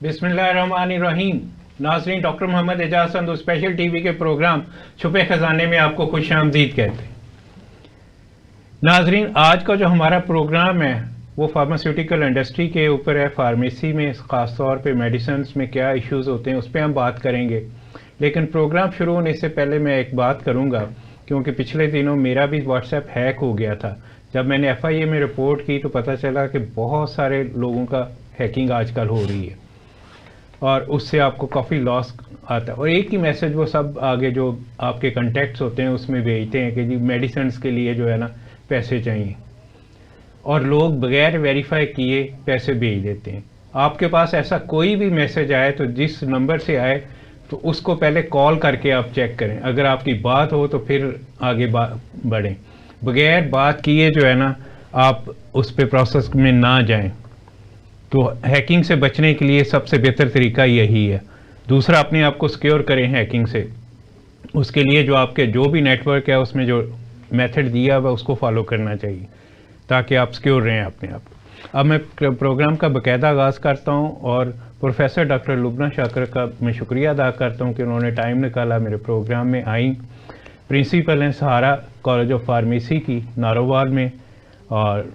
बिस्मिल्लाहिर्रहमानिर्रहीम। नाज़रीन, doctor Mohammad Ejaz Sandhu special TV के प्रोग्राम छुपे खजाने में आपको खुशामदीद कहते हैं। नाज़रीन, आज का जो हमारा प्रोग्राम है वो फार्मास्यूटिकल इंडस्ट्री के ऊपर है। फार्मेसी में ख़ास तौर पे मेडिसिन में क्या इश्यूज़ होते हैं उस पर हम बात करेंगे। लेकिन प्रोग्राम शुरू होने से पहले मैं एक बात करूँगा, क्योंकि पिछले दिनों मेरा भी व्हाट्सएप हैक हो गया था। जब मैंने FIA में रिपोर्ट की तो पता चला कि बहुत सारे लोगों का हैकिंग आजकल हो रही है और उससे आपको काफ़ी लॉस आता है। और एक ही मैसेज वो सब आगे जो आपके कॉन्टैक्ट्स होते हैं उसमें भेजते हैं कि जी मेडिसिन के लिए जो है ना पैसे चाहिए, और लोग बगैर वेरीफाई किए पैसे भेज देते हैं। आपके पास ऐसा कोई भी मैसेज आए तो जिस नंबर से आए तो उसको पहले कॉल करके आप चेक करें। अगर आपकी बात हो तो फिर आगे बढ़ें। बगैर बात किए जो है ना आप उस पे प्रोसेस में ना जाएं। तो हैकिंग से बचने के लिए सबसे बेहतर तरीका यही है। दूसरा, अपने आप को सिक्योर करें हैकिंग से। उसके लिए जो आपके जो भी नेटवर्क है उसमें जो मेथड दिया हुआ उसको फॉलो करना चाहिए ताकि आप सिक्योर रहें अपने आप। अब मैं प्रोग्राम का बाकायदा आगाज़ करता हूं और प्रोफेसर डॉक्टर लुबना शाकर का मैं शुक्रिया अदा करता हूं कि उन्होंने टाइम निकाला, मेरे प्रोग्राम में आई। प्रिंसिपल हैं सहारा कॉलेज ऑफ फार्मेसी की नारोवाल में, और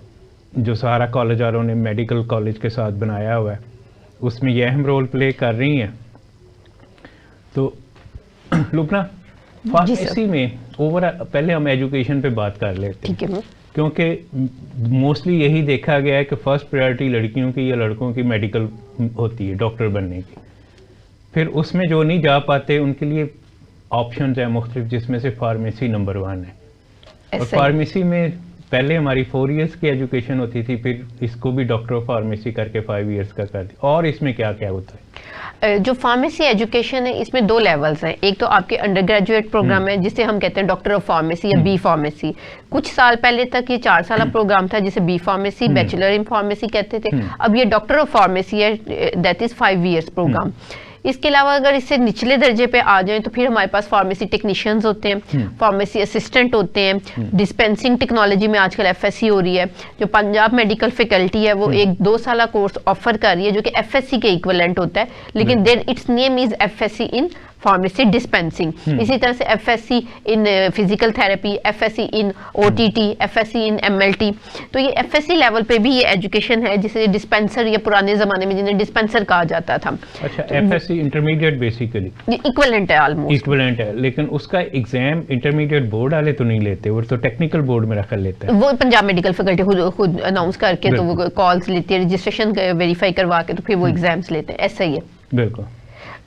जो सहारा कॉलेज वालों ने मेडिकल कॉलेज के साथ बनाया हुआ है उसमें यह अहम रोल प्ले कर रही हैं। तो लुबना, फार्मेसी में ओवरऑल पहले हम एजुकेशन पे बात कर लेते हैं, क्योंकि मोस्टली यही देखा गया है कि फर्स्ट प्रायोरिटी लड़कियों की या लड़कों की मेडिकल होती है, डॉक्टर बनने की। फिर उसमें जो नहीं जा पाते उनके लिए ऑप्शंस हैं मुख्तलिफ, जिसमें से फार्मेसी नंबर 1 है। और फार्मेसी में पहले हमारी 4 इयर्स की एजुकेशन होती थी, फिर इसको भी डॉक्टर ऑफ फार्मेसी करके 5 इयर्स का कर दिया। और इसमें क्या क्या होता है? जो फार्मेसी एजुकेशन है इसमें 2 लेवल्स हैं। एक तो आपके अंडर ग्रेजुएट प्रोग्राम है जिसे हम कहते हैं डॉक्टर ऑफ फार्मेसी या बी फार्मेसी। कुछ साल पहले तक ये 4 साल प्रोग्राम था जिसे B pharmacy, bachelor in pharmacy कहते थे। अब ये डॉक्टर ऑफ फार्मेसी है, दैट इज 5 इयर्स प्रोग्राम। इसके अलावा अगर इससे निचले दर्जे पे आ जाएं तो फिर हमारे पास फार्मेसी टेक्नीशियंस होते हैं, फार्मेसी असिस्टेंट होते हैं, डिस्पेंसिंग टेक्नोलॉजी में आजकल FSC हो रही है। जो पंजाब मेडिकल फैकल्टी है वो एक 2 साल कोर्स ऑफर कर रही है जो कि FSC के इक्विवेलेंट होता है, लेकिन then its name is FSC in pharmacy dispensing. इसी तरह से FSC in physical therapy, FSC in OTT, FSC in MLT। तो ये FSC लेवल पे भी ये एजुकेशन है जिसे डिस्पेंसर या पुराने जमाने में जिन्हें डिस्पेंसर कहा जाता था। अच्छा, FSC इंटरमीडिएट बेसिकली इक्विवेलेंट है, ऑलमोस्ट इक्विवेलेंट है, लेकिन उसका एग्जाम इंटरमीडिएट बोर्ड वाले तो नहीं लेते, वो तो टेक्निकल बोर्ड में रख लेते हैं। वो पंजाब मेडिकल फैकल्टी खुद अनाउंस करके तो वो कॉल्स लेती है, रजिस्ट्रेशन वेरीफाई करवा के तो फिर वो एग्जाम्स लेते हैं। ऐसा ही है बिल्कुल।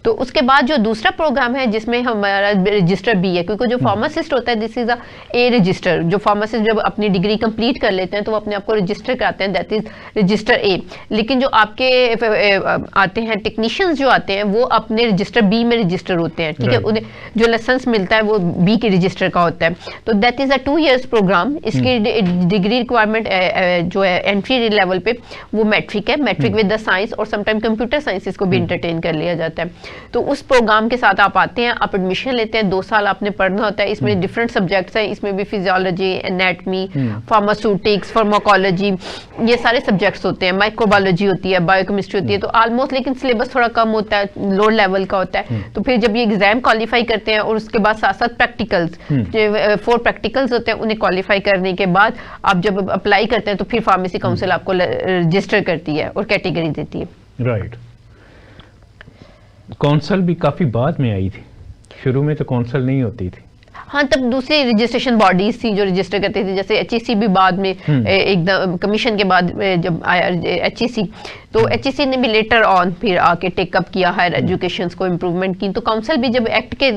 तो उसके बाद जो दूसरा प्रोग्राम है जिसमें हमारा रजिस्टर बी है, क्योंकि जो फार्मासिस्ट होता है दिस इज ए रजिस्टर। जो फार्मासिस्ट जब अपनी डिग्री कंप्लीट कर लेते हैं तो वो अपने आप को रजिस्टर कराते हैं, दैट इज रजिस्टर ए। लेकिन जो आपके आते हैं टेक्नीशियंस जो आते हैं वो अपने रजिस्टर बी में रजिस्टर होते हैं, ठीक है। उन्हें जो लाइसेंस मिलता है वो बी के रजिस्टर का होता है। तो that is a 2 years programme. इसकी डिग्री रिक्वायरमेंट जो है एंट्री लेवल पे वो मैट्रिक है, मैट्रिक विद द साइंस, और समटाइम कंप्यूटर साइंसेस को भी इंटरटेन कर लिया जाता है। तो उस प्रोग्राम के साथ आप आते हैं, आप एडमिशन लेते हैं, 2 साल आपने पढ़ना होता है। इसमें डिफरेंट सब्जेक्ट्स हैं, इसमें भी फिजियोलॉजी, एनाटमी, फार्मास्यूटिक्स, फार्माकोलॉजी, ये सारे सब्जेक्ट्स होते हैं। माइक्रोबायोलॉजी होती है, बायोकेमिस्ट्री होती है। तो ऑलमोस्ट लेकिन सिलेबस थोड़ा कम होता है, लोअर लेवल का होता है। तो फिर जब ये एग्जाम क्वालिफाई करते हैं और उसके बाद साथ साथ प्रैक्टिकल्स, 4 प्रैक्टिकल्स होते हैं, उन्हें क्वालिफाई करने के बाद आप जब अप्लाई करते हैं तो फिर फार्मेसी काउंसिल आपको रजिस्टर करती है और कैटेगरी देती है। राइट। कौंसल भी काफी बाद में आई थी, शुरू में तो कौंसल नहीं होती थी। हाँ, तब दूसरी रजिस्ट्रेशन बॉडीज थी जो रजिस्टर करती थी, जैसे HEC भी बाद में एकदम कमीशन के बाद जब आया HEC, तो HEC ने भी लेटर ऑन फिर आके टेकअप किया हायर एजुकेशन को इम्प्रूवमेंट की। तो काउंसिल भी जब एक्ट के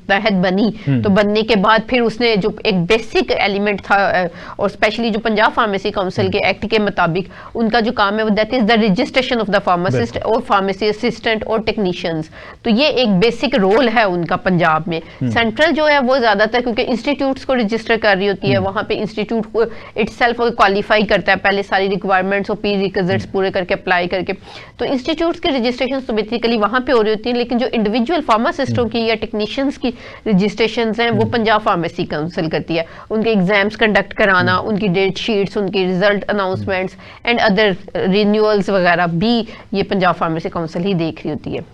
तहत बनी तो बनने के बाद फिर उसने जो एक बेसिक एलिमेंट था, और स्पेशली जो पंजाब फार्मेसी काउंसिल के एक्ट के मुताबिक उनका जो काम है वो that is the registration of the pharmacist और फार्मेसी असिस्टेंट और टेक्नीशियंस। तो ये एक बेसिक रोल है उनका पंजाब में। सेंट्रल जो है वो ज्यादातर क्योंकि इंस्टीट्यूट्स को रजिस्टर कर रही होती है, वहाँ पे इंस्टीट्यूट को इटसेल्फ क्वालिफाई करता है, पहले सारी रिक्वायरमेंट्स और प्री रिक्विजिट्स पूरे करके अप्लाई करके। तो इंस्टीट्यूट्स के रजिस्ट्रेशन तो बेसिकली वहाँ पे हो रही होती हैं, लेकिन जो इंडिविजुअल फार्मासिस्टों की या टेक्नीशियंस की रजिस्ट्रेशन हैं वो पंजाब फार्मेसी काउंसिल करती है। उनके एग्जाम्स कंडक्ट कराना, उनकी डेट शीट्स, उनकी result announcements and other renewals वगैरह भी ये पंजाब फार्मेसी काउंसिल ही देख रही होती है।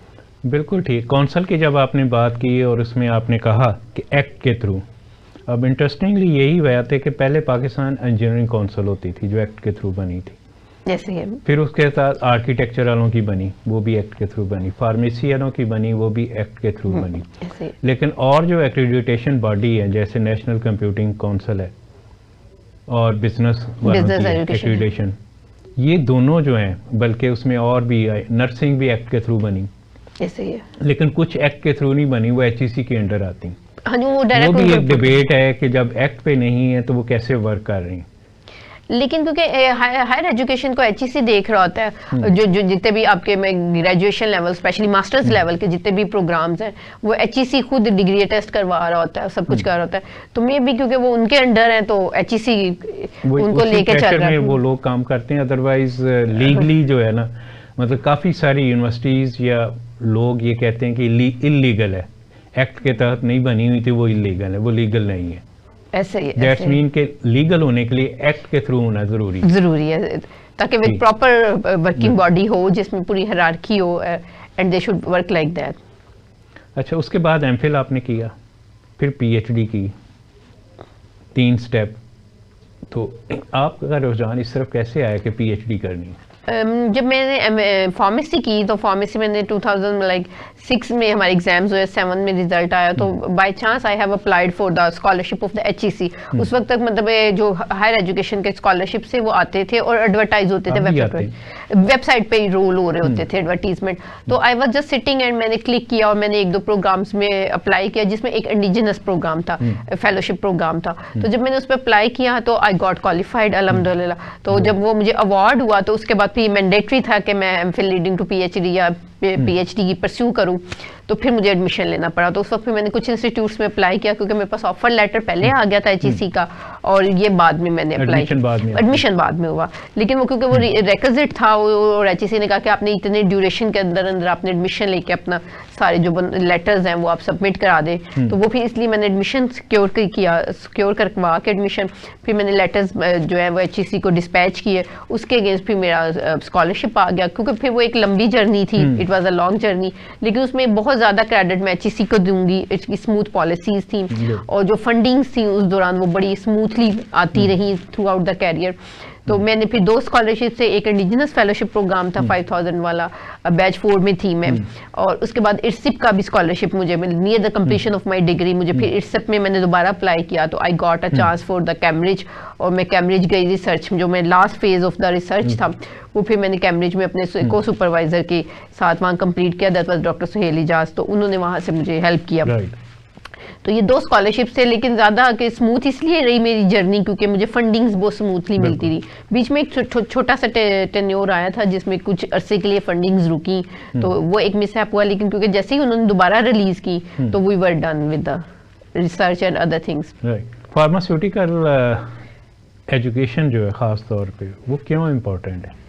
बिल्कुल ठीक। कौंसल की जब आपने बात की और उसमें आपने कहा कि एक्ट के थ्रू, अब इंटरेस्टिंगली यही बात है कि पहले पाकिस्तान इंजीनियरिंग काउंसिल होती थी जो एक्ट के थ्रू बनी थी, जैसे है। फिर उसके साथ आर्किटेक्चर वालों की बनी, वो भी एक्ट के थ्रू बनी, फार्मेसी वालों की बनी, वो भी एक्ट के थ्रू बनी। लेकिन और जो एक्रेडिटेशन बॉडी है जैसे नेशनल कंप्यूटिंग काउंसिल है और बिजनेस एक्रेडिटेशन, ये दोनों जो हैं, बल्कि उसमें और भी नर्सिंग भी एक्ट के थ्रू बनी, ऐसे ही है। लेकिन कुछ एक्ट के थ्रू नहीं बनी, वो एचईसी के अंडर आती। हाँ, वो भी एक डिबेट है कि जब एक्ट पे नहीं है तो वो कैसे वर्क कर रही हैं। लेकिन क्योंकि हायर एजुकेशन को एचईसी देख रहा होता है, जो जितने भी आपके graduation level, specially masters level के जितने भी प्रोग्राम्स हैं, वो एचईसी खुद डिग्री टेस्ट करवा रहा होता है, सब कुछ कर रहा होता है। तो मे भी क्योंकि वो उनके अंडर है तो एचईसी उनको लेके चल रहा है, वो लोग काम करते हैं। अदरवाइज लीगली जो है ना, मतलब काफ़ी सारी यूनिवर्सिटीज़ या लोग ये कहते हैं कि इलीगल है, एक्ट के तहत नहीं बनी हुई थी, वो इलीगल है, वो लीगल नहीं है। ऐसे ही दैट्स मीन के लीगल होने के लिए एक्ट के थ्रू होना जरूरी है, ताकि विद प्रॉपर वर्किंग बॉडी हो जिसमें पूरी हायरार्की हो and they should work like that. अच्छा, उसके बाद एमफिल आपने किया, फिर पीएचडी की, 3 स्टेप। तो आपका रुझान इस तरफ कैसे आया कि पीएचडी करनी है? जब मैंने फार्मेसी की तो फार्मेसी मैंने 2006 में हमारे एग्जाम्स हुए, 7 में रिजल्ट आया, तो by chance I have applied for the scholarship of the HEC. उस वक्त तक मतलब जो हायर एजुकेशन के स्कॉलरशिप से वो आते थे और एडवर्टाइज होते थे वेबसाइट पे ही रोल हो रहे होते थे एडवर्टीजमेंट। तो I was just sitting and मैंने क्लिक किया और मैंने 1-2 प्रोग्राम्स में अप्लाई किया, जिसमें एक इंडिजिनस प्रोग्राम था, फेलोशिप प्रोग्राम था। तो जब मैंने उस पर अप्लाई किया तो आई गॉट क्वालिफाइड अल्हम्दुलिल्लाह। तो जब वो मुझे अवार्ड हुआ तो उसके बाद फिर मैंडेटरी था कि मैं एमफिल लीडिंग टू पीएचडी या पीएचडी की परस्यू करूं, तो फिर मुझे एडमिशन लेना पड़ा। तो उस वक्त मैंने कुछ इंस्टीट्यूट्स में अप्लाई किया क्योंकि मेरे पास ऑफर लेटर पहले आ गया था एचईसी का, और ये बाद में मैंने अप्लाई, एडमिशन बाद में हुआ। लेकिन वो क्योंकि वो रिक्विजिट था और एचईसी ने कहा कि आपने इतने ड्यूरेशन के अंदर अंदर आपने एडमिशन लेके अपना सारे जो लेटर्स हैं वो आप सबमिट करा दे। तो वो फिर इसलिए मैंने एडमिशन सिक्योर करवा के एडमिशन, फिर मैंने लेटर्स जो है वो एचईसी को डिस्पैच किए, उसके अगेंस्ट फिर मेरा स्कॉलरशिप आ गया। क्योंकि फिर वो एक लंबी जर्नी थी, it was a long journey, लेकिन उसमें बहुत ज़्यादा क्रेडिट मैं एचईसी को दूंगी। इसकी स्मूथ पॉलिसीज थी और जो फंडिंग्स थी उस दौरान वो बड़ी स्मूथली आती रही थ्रू आउट द कैरियर। तो मैंने फिर 2 स्कॉलरशिप से, एक इंडिजिनस फेलोशिप प्रोग्राम था 5000 वाला, बैच 4 में थी मैं, और उसके बाद इरसिप का भी स्कॉलरशिप मुझे near the completion of my degree मुझे फिर इरसिप में मैंने दोबारा अप्लाई किया। तो I got a chance for the Cambridge, और मैं कैम्ब्रिज गई रिसर्च में, जो मैं last phase of the research था वो फिर मैंने कैम्ब्रिज में अपने को सुपरवाइजर के साथ वहाँ कंप्लीट किया, that was doctor Suhail Ijaz. तो उन्होंने वहाँ से मुझे हेल्प किया। तो ये 2 स्कॉलरशिप थे, लेकिन ज़्यादा कि स्मूथ इसलिए रही मेरी जर्नी क्योंकि मुझे फंडिंग्स बहुत स्मूथली मिलती रही। बीच में एक छोटा सा टेन्योर आया था जिसमें कुछ अरसे के लिए फंडिंग्स रुकी, तो वो एक मिसहैप हुआ। लेकिन क्योंकि जैसे ही उन्होंने दोबारा रिलीज की तो we were done with the research and other things. Pharmaceutical education जो है ख़ास तौर पे वो क्यों इम्पोर्टेंट है?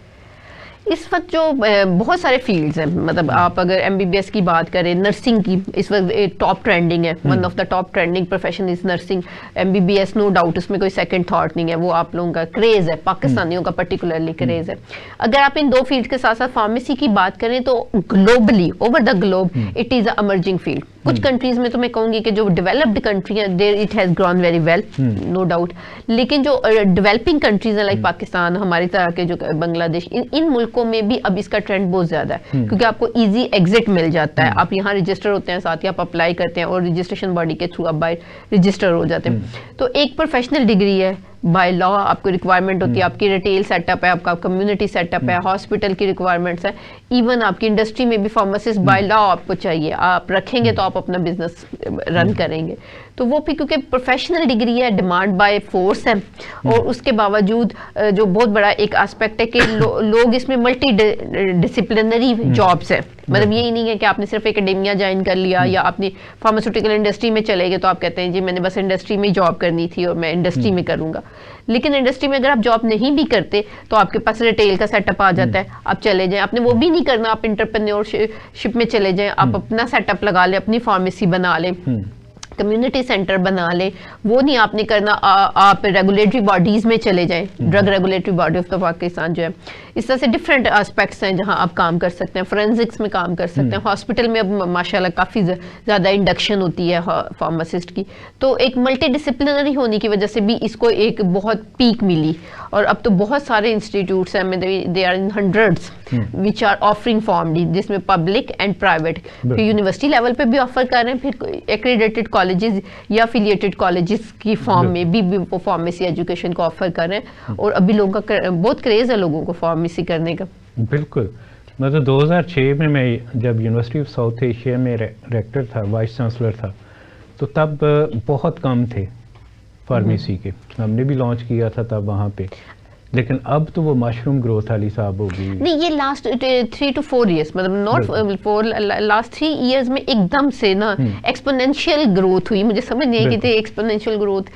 इस वक्त जो बहुत सारे फील्ड्स हैं, मतलब आप अगर एमबीबीएस की बात करें, नर्सिंग की इस वक्त टॉप ट्रेंडिंग है, one of the top trending profession is nursing. MBBS no doubt, उसमें कोई सेकंड थॉट नहीं है, वो आप लोगों का क्रेज है, पाकिस्तानियों का पर्टिकुलरली क्रेज है। अगर आप इन 2 फील्ड के साथ साथ फार्मेसी की बात करें तो globally, over the globe it is a emerging field. कुछ कंट्रीज में तो मैं कहूंगी कि जो डेवलप्ड कंट्री है there it has grown very well, no doubt. लेकिन जो डेवलपिंग कंट्रीज है लाइक पाकिस्तान, हमारी तरह के जो बांग्लादेश, इन मुल्कों में भी अब इसका ट्रेंड बहुत ज्यादा है क्योंकि आपको इजी एग्जिट मिल जाता है। आप यहाँ रजिस्टर होते हैं, साथ ही आप अप्लाई करते हैं और रजिस्ट्रेशन बॉडी के थ्रू आप बाय रजिस्टर हो जाते हैं। तो एक प्रोफेशनल डिग्री है, बाय लॉ आपको रिक्वायरमेंट होती है, आपकी रिटेल सेटअप है, आपका कम्युनिटी सेटअप है, हॉस्पिटल की रिक्वायरमेंट्स है, इवन आपकी इंडस्ट्री में भी फार्मासिस्ट बाय लॉ आपको चाहिए। आप रखेंगे तो आप अपना बिजनेस रन करेंगे। तो वो भी क्योंकि प्रोफेशनल डिग्री है, डिमांड बाय फोर्स है, और उसके बावजूद जो बहुत बड़ा एक एस्पेक्ट है कि लोग इसमें मल्टी डिसिप्लिनरी जॉब्स है। मतलब यही नहीं है कि आपने सिर्फ एकेडेमिया ज्वाइन कर लिया या आपने फार्मास्यूटिकल इंडस्ट्री में चले गए तो आप कहते हैं जी मैंने बस इंडस्ट्री में जॉब करनी थी और मैं इंडस्ट्री में करूंगा। लेकिन इंडस्ट्री में अगर आप जॉब नहीं भी करते तो आपके पास रिटेल का सेटअप आ जाता है, आप चले जाएं। आपने वो भी नहीं करना, आप एंटरप्रेन्योरशिप में चले जाएं, आप अपना सेटअप लगा लें, अपनी फार्मेसी बना लें, कम्युनिटी सेंटर बना ले। वो नहीं आपने करना, आप रेगुलेटरी बॉडीज में चले जाएं, drug regulatory body of the Pakistan जो है। इस तरह से डिफरेंट एस्पेक्ट्स हैं जहां आप काम कर सकते हैं, फोरेंसिक्स में काम कर सकते हैं। हॉस्पिटल में अब माशाल्लाह काफ़ी ज़्यादा इंडक्शन होती है फार्मासिस्ट की, तो एक मल्टी डिसिप्लिनरी होने की वजह से भी इसको एक बहुत पीक मिली। और अब तो बहुत सारे इंस्टीट्यूट्स हैं, they are in hundreds which are offering PharmD, जिसमें पब्लिक एंड प्राइवेट, फिर यूनिवर्सिटी लेवल पे भी ऑफर कर रहे हैं, फिर एक्रेडिटेड कॉलेजेस या एफिलिएटेड कॉलेजेस की फॉर्म में भी वो फार्मेसी एजुकेशन को ऑफर कर रहे हैं। और अभी लोगों का बहुत क्रेज है लोगों को फार्मेसी करने का। बिल्कुल, मतलब 2006 में मैं जब यूनिवर्सिटी ऑफ साउथ एशिया में रेक्टर था, वाइस चांसलर था, तो तब बहुत कम थे फार्मेसी के, हमने भी लॉन्च किया था तब वहाँ पे। लेकिन अब तो वो मशरूम ग्रोथ वाली साहब होगी। नहीं, ये लास्ट 3 to 4 years, मतलब नॉट फॉर लास्ट 3 years में एकदम से ना एक्सपोनेंशियल ग्रोथ हुई। मुझे समझ नहीं आई कि एक्सपोनेंशियल ग्रोथ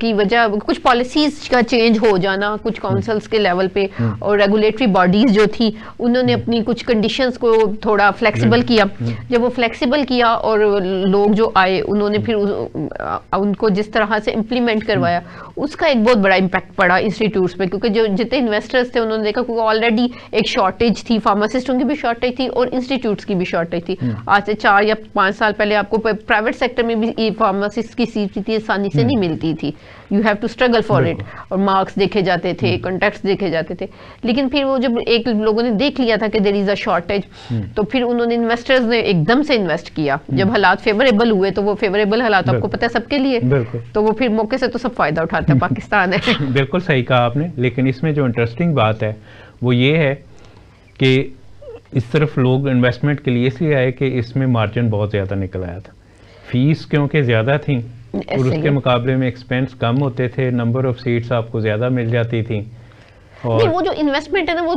की वजह कुछ पॉलिसीज का चेंज हो जाना, कुछ काउंसिल्स के लेवल पे, और रेगुलेटरी बॉडीज जो थी उन्होंने अपनी कुछ कंडीशंस को थोड़ा फ्लेक्सिबल किया। जब वो फ्लेक्सिबल किया और लोग जो आए उन्होंने फिर उनको जिस तरह से इम्प्लीमेंट करवाया, उसका एक बहुत बड़ा इम्पैक्ट पड़ा इंस्टीट्यूट्स पे। क्योंकि जो जितने इन्वेस्टर्स थे उन्होंने देखा क्योंकि ऑलरेडी एक शॉर्टेज थी, फार्मासिस्टों की भी शॉर्टेज थी और इंस्टीट्यूट्स की भी शॉर्टेज थी। आज से 4 या 5 साल पहले आपको प्राइवेट सेक्टर में भी फार्मासिस्ट की सीट इतनी आसानी से नहीं मिलती थी। You have to struggle for it, और मार्क्स देखे जाते थे, कॉन्टैक्ट्स देखे जाते थे। लेकिन फिर वो जब एक लोगों ने देख लिया था कि देयर इज अ शॉर्टेज, तो फिर उन्होंने इन्वेस्टर्स ने एकदम से इन्वेस्ट किया। जब हालात फेवरेबल हुए तो वो फेवरेबल हालात आपको पता है सबके लिए, तो वो फिर मौके से तो सब फायदा उठाता है, पाकिस्तान है। बिल्कुल सही कहा आपने। लेकिन इसमें जो इंटरेस्टिंग बात है वो ये है कि इस तरफ लोग इन्वेस्टमेंट के लिए इसलिए आए कि इसमें मार्जिन बहुत ज़्यादा निकल आया था। फीस क्योंकि ज़्यादा थी और उसके मुकाबले में एक्सपेंस कम होते थे, नंबर ऑफ सीट्स आपको ज़्यादा मिल जाती थी। नहीं, वो जो इन्वेस्टमेंट है ना वो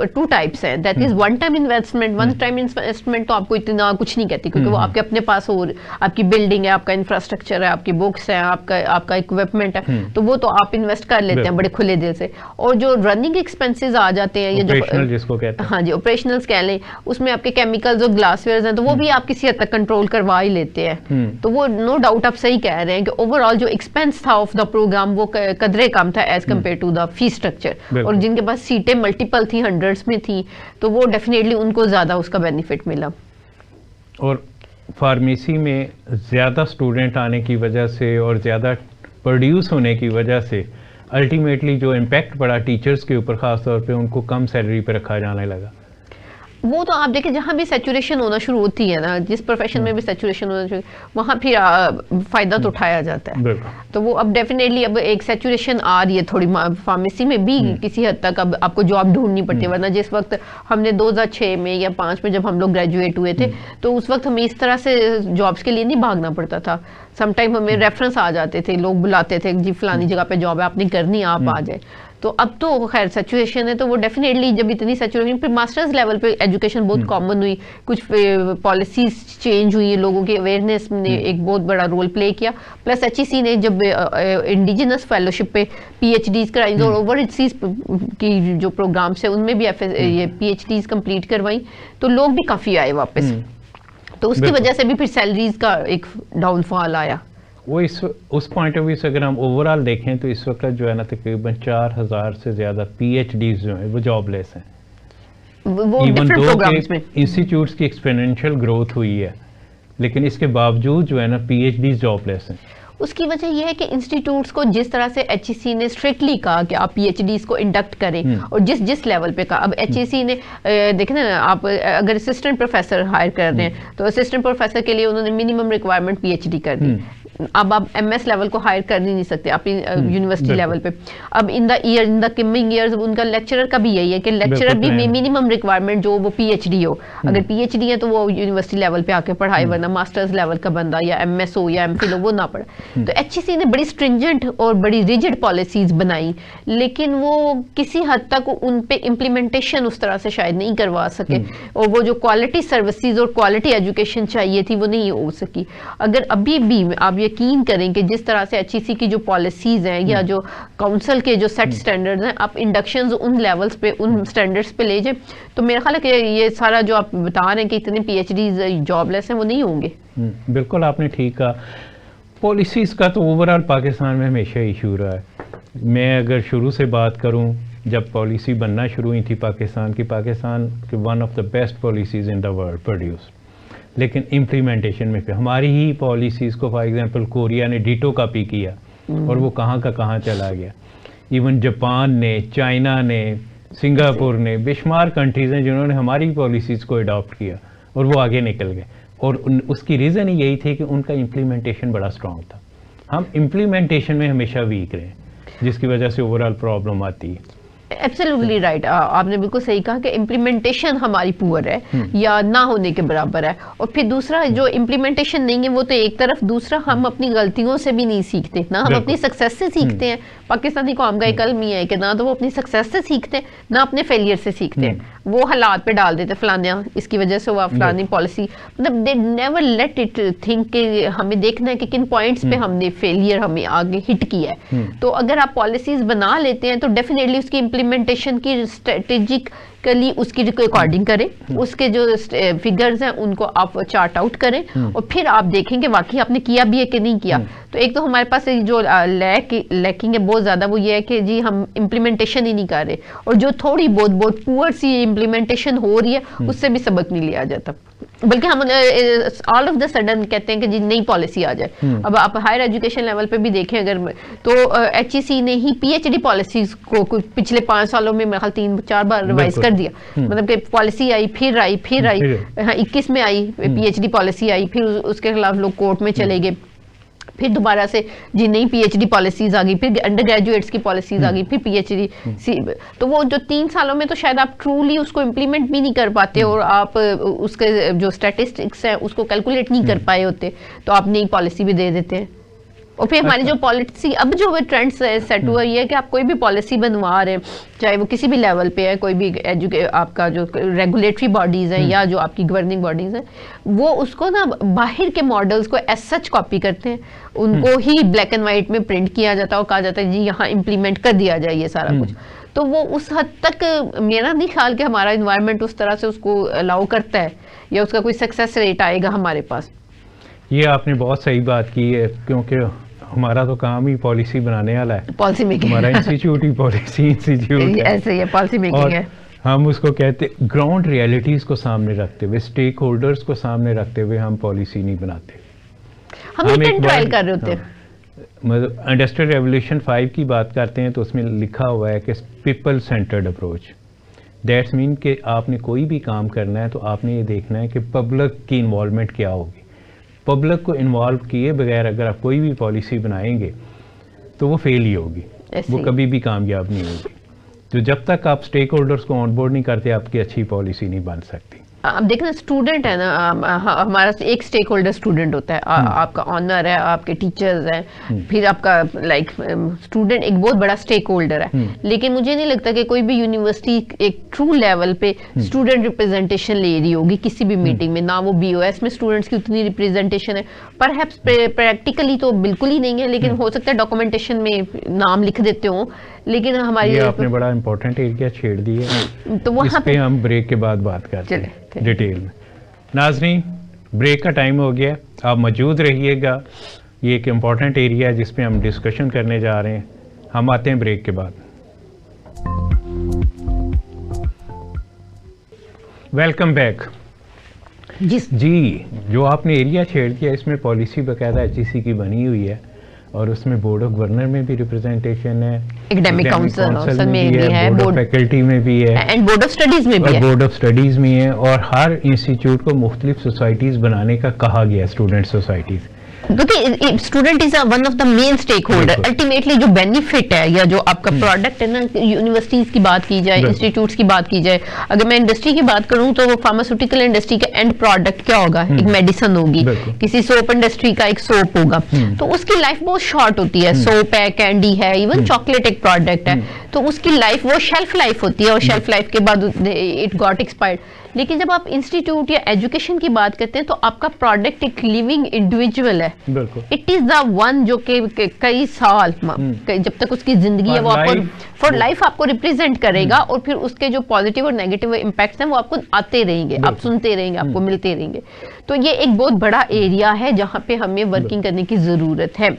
टू टाइप्स है। That is one time investment. One time investment तो आपको इतना कुछ नहीं कहती, क्योंकि वो आपके अपने पास हो, आपकी बिल्डिंग है, आपका इंफ्रास्ट्रक्चर है, आपकी बुक्स है, आपका इक्विपमेंट है, तो वो तो आप इन्वेस्ट कर लेते हैं बड़े खुले दिल से। और जो रनिंग एक्सपेंसेस आ जाते हैं, ये जो जिसको कहते हैं, हाँ जी, ऑपरेशनल्स कह लें, उसमें आपके केमिकल्स और ग्लासवेयर हैं, तो वो भी आप किसी हद तक कंट्रोल करवा ही लेते हैं। तो वो नो डाउट आप सही कह रहे हैं कि ओवरऑल जो एक्सपेंस था ऑफ द प्रोग्राम वो कदरे कम था as compare to the fees structure. और जिनके पास सीटें मल्टीपल थी, हंड्रेड्स में थी, तो वो डेफिनेटली उनको ज्यादा उसका बेनिफिट मिला। और फार्मेसी में ज्यादा स्टूडेंट आने की वजह से और ज्यादा प्रोड्यूस होने की वजह से अल्टीमेटली जो इम्पैक्ट पड़ा टीचर्स के ऊपर, खास तौर पे उनको कम सैलरी पे रखा जाने लगा। वो तो आप देखें जहाँ भी सैचुरेशन होना शुरू होती है ना, जिस प्रोफेशन में भी सैचुरेशन होना शुरू, वहाँ फिर फायदा तो उठाया जाता है। तो वो अब डेफिनेटली अब एक सैचुरेशन आ रही है थोड़ी फार्मेसी में भी किसी हद तक। अब आपको जॉब ढूंढनी पड़ती है, वरना जिस वक्त हमने 2006 में या 5 में जब हम लोग ग्रेजुएट हुए थे, तो उस वक्त हमें इस तरह से जॉब्स के लिए नहीं भागना पड़ता था। समटाइम हमें रेफरेंस आ जाते थे, लोग बुलाते थे जी फलानी जगह पे जॉब है, आपने करनी, आप आ जाए। तो अब तो खैर सैचुरेशन है, तो वो डेफिनेटली जब इतनी सैचुरेशन, फिर मास्टर्स लेवल पे एजुकेशन बहुत कॉमन हुई, कुछ पॉलिसीज चेंज हुई, लोगों की अवेयरनेस ने एक बहुत बड़ा रोल प्ले किया। प्लस HEC ने जब इंडिजिनस फेलोशिप पे PhDs कराई और ओवरसीज की जो प्रोग्राम्स है उनमें भी ये PhDs कंप्लीट करवाई, तो लोग भी काफ़ी आए वापस। तो उसकी वजह से भी फिर सैलरीज का एक डाउनफॉल आया। वो उस पॉइंट ऑफ व्यू से अगर हम ओवरऑल देखें तो इस वक्त जो है ना तकरीबन 4000 से ज़्यादा PhDs जो हैं वो जॉबलेस हैं। वो डिफरेंट प्रोग्राम्स में इंस्टीट्यूट्स की एक्सपोनेंशियल ग्रोथ हुई है, लेकिन इसके बावजूद जो है ना PhDs जॉबलेस हैं। उसकी वजह यह है कि इंस्टीट्यूट्स को जिस तरह से HEC ने स्ट्रिक्टली कहा कि आप PhDs को इंडक्ट करें, और जिस लेवल पे कहा, अब HEC ने देखें ना, आप अगर असिस्टेंट प्रोफेसर हायर कर रहे हैं तो असिस्टेंट प्रोफेसर के लिए उन्होंने मिनिमम रिक्वायरमेंट PhD कर दी। अब आप MS लेवल को हायर कर नहीं सकते आप यूनिवर्सिटी लेवल पे। अब इन द कमिंग ईयर्स उनका लेक्चरर का भी यही है कि लेक्चरर भी मिनिमम रिक्वायरमेंट जो वो PhD हो, अगर PhD है तो वो यूनिवर्सिटी लेवल पे आके पढ़ाए, वरना मास्टर्स लेवल का बंदा या MS हो या MPhil हो वो ना पढ़े। तो HEC ने बड़ी स्ट्रिंजेंट और बड़ी रिजिड पॉलिसीज बनाई, लेकिन वो किसी हद तक उन पे इम्प्लीमेंटेशन उस तरह से शायद नहीं करवा सके, और वो जो क्वालिटी सर्विसेज और क्वालिटी एजुकेशन चाहिए थी वो नहीं हो सकी। अगर अभी भी आप यकीन करें कि जिस तरह से HEC की जो पॉलिसीज हैं या जो काउंसिल के जो सेट स्टैंडर्ड्स हैं, आप इंडक्शंस उन लेवल्स पे, उन स्टैंडर्ड्स पे ले जाए, तो मेरा ख्याल है कि ये सारा जो आप बता रहे हैं कि इतने PhDs जॉबलेस हैं वो नहीं होंगे। बिल्कुल आपने ठीक कहा। पॉलिसीज़ का तो ओवरऑल पाकिस्तान में हमेशा इशू रहा है। मैं अगर शुरू से बात करूं, जब पॉलिसी बनना शुरू हुई थी पाकिस्तान की one of the best policies in the world produce, लेकिन इम्प्लीमेंटेशन में फिर हमारी ही पॉलिसीज़ को फॉर एग्जांपल कोरिया ने डिटो कॉपी किया और वो कहाँ का कहाँ चला गया। इवन जापान ने, चाइना ने, सिंगापुर ने, बेशुमार कंट्रीज़ हैं जिन्होंने हमारी पॉलिसीज़ को अडॉप्ट किया और वो आगे निकल गए, और उसकी रीज़न ही यही थी कि उनका इम्प्लीमेंटेशन बड़ा स्ट्रॉन्ग था। हम इम्प्लीमेंटेशन में हमेशा वीक रहे, जिसकी वजह से ओवरऑल प्रॉब्लम आती है। एब्सोल्युटली राइट, आपने बिल्कुल सही कहा कि इम्प्लीमेंटेशन हमारी पुअर है या ना होने के बराबर है। और फिर दूसरा जो इम्प्लीमेंटेशन नहीं है वो तो एक तरफ, दूसरा हम अपनी गलतियों से भी नहीं सीखते ना, हम अपनी सक्सेस से सीखते हैं। पाकिस्तानी कौम का एक कलम ये है कि ना तो वो अपनी सक्सेस से सीखते हैं ना अपने फेलियर से सीखते हैं। वो हालात पे डाल देते फलाना इसकी वजह से हुआ, फलानी पॉलिसी, मतलब they never let it think कि हमें देखना है कि किन पॉइंट्स पे हमने फेलियर हमें आगे हिट किया है। तो अगर आप पॉलिसीज बना लेते हैं तो डेफिनेटली उसकी इम्प्लीमेंटेशन की स्ट्रेटेजिकली उसकी अकॉर्डिंग करें, उसके जो फिगर्स हैं उनको आप चार्ट आउट करें, और फिर आप देखेंगे वाकई आपने किया भी है कि नहीं किया। तो एक तो हमारे पास जो लैकिंग है बहुत ज़्यादा, वो ये है कि जी हम इम्प्लीमेंटेशन ही नहीं कर रहे, और जो थोड़ी बहुत पुअर सी इम्प्लीमेंटेशन हो रही है उससे भी सबक नहीं लिया जाता, बल्कि हम ऑल ऑफ द सडन कहते हैं कि जी नई पॉलिसी आ जाए। अब आप हायर एजुकेशन लेवल पे भी देखें अगर तो HEC ने ही PhD पॉलिसीज को कुछ पिछले 5 सालों में मेरे ख्याल 3-4 बार रिवाइज कर दिया। मतलब कि पॉलिसी आई फिर आई 21 में आई PhD पॉलिसी आई, फिर उसके खिलाफ लोग कोर्ट में चले गए, फिर दोबारा से जी नई PhD पॉलिसीज आ गई, फिर अंडर ग्रेजुएट्स की पॉलिसीज आ गई, फिर PhD। तो वो जो 3 सालों में तो शायद आप ट्रूली उसको इम्प्लीमेंट भी नहीं कर पाते, और आप उसके जो स्टैटिस्टिक्स हैं उसको कैलकुलेट नहीं कर पाए होते, तो आप नई पॉलिसी भी दे देते हैं। और फिर हमारी जो पॉलिसी अब जो ट्रेंड सेट हुआ ये है कि आप कोई भी पॉलिसी बनवा रहे हैं, चाहे वो किसी भी लेवल पे है, कोई भी आपका जो रेगुलेटरी बॉडीज़ हैं या जो आपकी गवर्निंग बॉडीज़ हैं, वो उसको ना बाहर के मॉडल्स को एज सच कॉपी करते हैं, उनको ही ब्लैक एंड वाइट में प्रिंट किया जाता है और कहा जाता है जी यहाँ इम्प्लीमेंट कर दिया जाए ये सारा कुछ। तो वो उस हद तक मेरा नहीं ख्याल कि हमारा इन्वायरमेंट उस तरह से उसको अलाउ करता है या उसका कोई सक्सेस रेट आएगा हमारे पास। ये आपने बहुत सही बात की है, क्योंकि हमारा तो काम ही पॉलिसी बनाने वाला है, पॉलिसी मेकिंग। हमारा इंस्टीट्यूट ही पॉलिसी इंस्टीट्यूट ऐसे ही है, पॉलिसी मेकिंग है। हम उसको कहते ग्राउंड रियलिटीज को सामने रखते हुए, स्टेक होल्डर्स को सामने रखते हुए हम पॉलिसी नहीं बनाते। हम एक ट्रायल कर रहे होते हैं। मतलब इंडस्ट्रियल रेवोल्यूशन 5 की बात करते हैं तो उसमें लिखा हुआ है कि people centred approach. That's mean कि आपने कोई भी काम करना है तो आपने ये देखना है कि पब्लिक की इन्वॉल्वमेंट क्या होगी। पब्लिक को इन्वॉल्व किए बगैर अगर आप कोई भी पॉलिसी बनाएंगे तो वो फेल ही होगी, वो कभी भी कामयाब नहीं होगी। तो जब तक आप स्टेक होल्डर्स को ऑनबोर्ड नहीं करते आपकी अच्छी पॉलिसी नहीं बन सकती। अब देखना स्टूडेंट है ना, हमारा एक स्टेक होल्डर स्टूडेंट होता है, आपका ऑनर है, आपके टीचर्स हैं, फिर आपका लाइक स्टूडेंट एक बहुत बड़ा स्टेक होल्डर है। लेकिन मुझे नहीं लगता कि कोई भी यूनिवर्सिटी एक ट्रू लेवल पे स्टूडेंट रिप्रेजेंटेशन ले रही होगी किसी भी मीटिंग में, ना वो BOS में स्टूडेंट्स की उतनी रिप्रेजेंटेशन है, परहैप्स प्रैक्टिकली तो बिल्कुल ही नहीं है, लेकिन हो सकता है डॉक्यूमेंटेशन में नाम लिख देते हो। लेकिन हमारी आपने बड़ा इंपॉर्टेंट एरिया छेड़ दिया, तो वहाँ पे हम ब्रेक के बाद बात करते हैं डिटेल में। नाज़रीन, ब्रेक का टाइम हो गया, आप मौजूद रहिएगा। ये एक इम्पॉर्टेंट एरिया है जिस पे हम डिस्कशन करने जा रहे हैं। हम आते हैं ब्रेक के बाद। Welcome back. जी, जो आपने एरिया छेड़ दिया इसमें पॉलिसी बाकायदा HEC की बनी हुई है और उसमें बोर्ड ऑफ गवर्नर में भी रिप्रेजेंटेशन है, एकेडमिक काउंसिल में भी है, बोर्ड ऑफ फैकल्टी में भी है, एंड बोर्ड ऑफ स्टडीज में भी है, बोर्ड ऑफ स्टडीज में है। और हर इंस्टीट्यूट को मुख्तलिफ सोसाइटीज बनाने का कहा गया, स्टूडेंट सोसाइटीज। क्योंकि student is one of the main stake holder. Ultimately जो बेनिफिट है या जो आपका प्रोडक्ट है ना, यूनिवर्सिटीज की बात की जाए, इंस्टीट्यूट्स की बात की जाए, अगर मैं इंडस्ट्री की बात करूं तो फार्मास्यूटिकल इंडस्ट्री का एंड प्रोडक्ट क्या होगा? एक मेडिसिन होगी, किसी सोप इंडस्ट्री का एक सोप होगा, तो उसकी लाइफ बहुत शॉर्ट होती है। सोप है, कैंडी है, इवन चॉकलेट एक प्रोडक्ट है, तो उसकी लाइफ वो शेल्फ लाइफ होती है और शेल्फ लाइफ के बाद इट गॉट एक्सपायर्ड। लेकिन जब आप इंस्टीट्यूट या एजुकेशन की बात करते हैं तो आपका प्रोडक्ट एक लिविंग इंडिविजुअल है। इट इज द वन जो कि कई साल जब तक उसकी जिंदगी है वो आपको फॉर लाइफ आपको रिप्रेजेंट करेगा, और फिर उसके जो पॉजिटिव और नेगेटिव इम्पैक्ट्स हैं वो आपको आते रहेंगे, आप सुनते रहेंगे, आपको मिलते रहेंगे। तो ये एक बहुत बड़ा एरिया है जहाँ पे हमें वर्किंग करने की जरूरत है।